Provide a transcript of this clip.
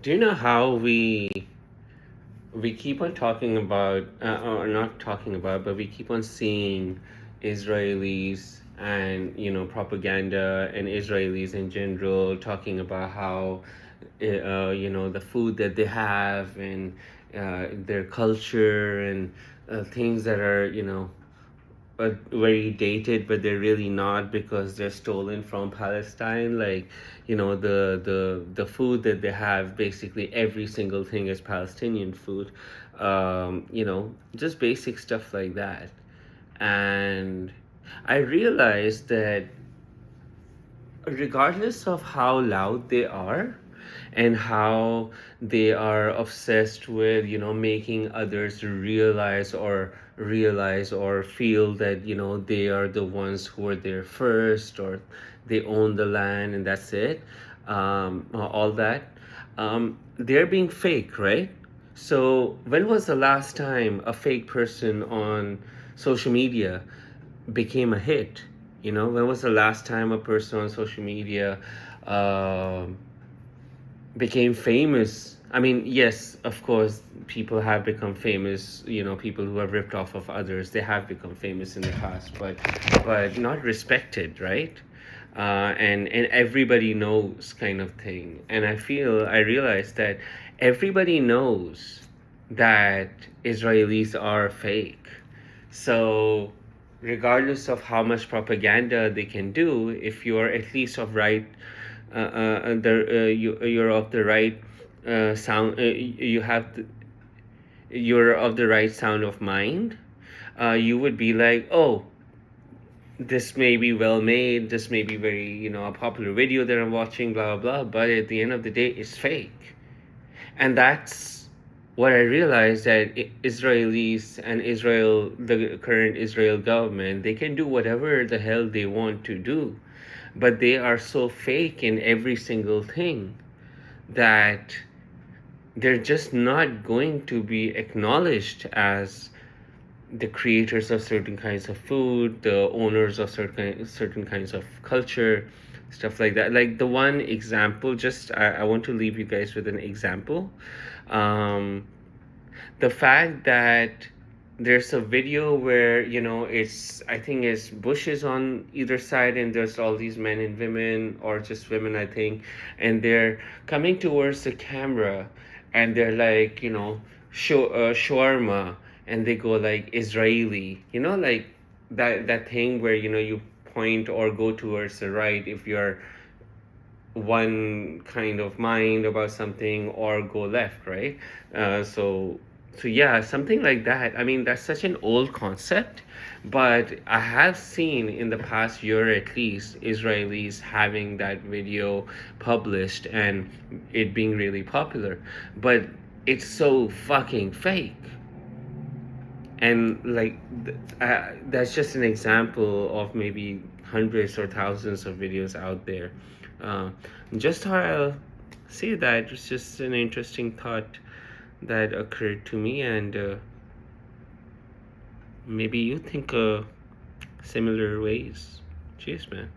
Do you know how we keep on talking about, or not talking about, but we keep on seeing Israelis and propaganda and Israelis in general talking about how the food that they have and their culture and things that are very dated, but they're really not because they're stolen from Palestine. Like, the food that they have, basically every single thing is Palestinian food. Just basic stuff like that. And I realized that regardless of how loud they are and how they are obsessed with making others realize or feel that they are the ones who are there first, or they own the land and that's it, all that, they're being fake, right? So when was the last time a fake person on social media became a hit? When was the last time a person on social media um became famous? I mean, yes, of course, people have become famous. People who have ripped off of others, they have become famous in the past, but not respected, right? And everybody knows, kind of thing. And I realize that everybody knows that Israelis are fake. So regardless of how much propaganda they can do, if you're at least of right, you're of the right sound, you're of the right sound of mind, you would be like, oh, this may be well made, this may be very, a popular video that I'm watching, blah, blah, blah, but at the end of the day, it's fake. And that's what I realized, that Israelis and Israel, the current Israel government, they can do whatever the hell they want to do, but they are so fake in every single thing that they're just not going to be acknowledged as the creators of certain kinds of food, the owners of certain kinds of culture, stuff like that. Like the one example, just I want to leave you guys with an example. Um, the fact that there's a video where it's, I think it's bushes on either side, and there's all these men and women, or just women, I think, and they're coming towards the camera, and they're like, shawarma, and they go like Israeli, like that thing where you point or go towards the right if you're one kind of mind about something, or go left, right? So yeah, something like that. I mean, that's such an old concept, but I have seen in the past year at least Israelis having that video published and it being really popular, but it's so fucking fake. And like that's just an example of maybe hundreds or thousands of videos out there. uh, just how I'll say that, it's just an interesting thought that occurred to me, and maybe you think similar ways. Cheers, man.